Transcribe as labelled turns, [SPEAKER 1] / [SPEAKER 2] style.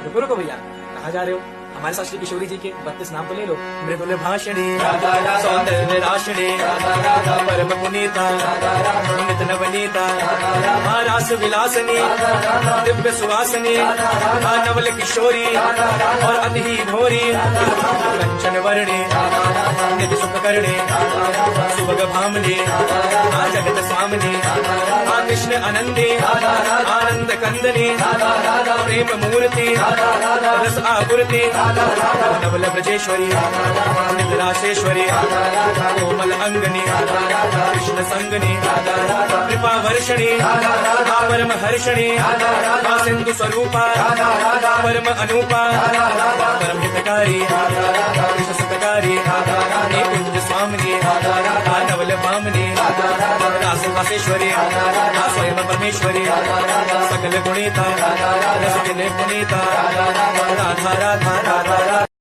[SPEAKER 1] रुको रुको भैया, कहाँ जा रहे हो? हमारे साथ श्री किशोरी जी के 32 नाम तो ले लो। मृदुल भाषणी सौंदर्य राशिणी परम पुनीता नित नवनीता रास विलासनी दिव्य सुवासनी नवल किशोरी और अति ही भोरी कंचन वर्णी निधि सुख करणे सुभग भामनी जगत स्वामिनी कृष्ण अनंदी आनंद कंदनी प्रेम मूर्ति रस आपूर्ति नवल ब्रजेश्वरी निराशेश्वरी कोमल अंगनी कृष्ण संगनी कृपा वर्षणी परम हर्षणी सिंधु स्वरूपा परम अनूपा परम हितकारी कृष्ण सुखकारी कुंज स्वामिनी नवल भामनी रासेश्वरी स्वयं परमेश्वरी सकल गुणिता रसकिले पुनीता राधा राधा राधा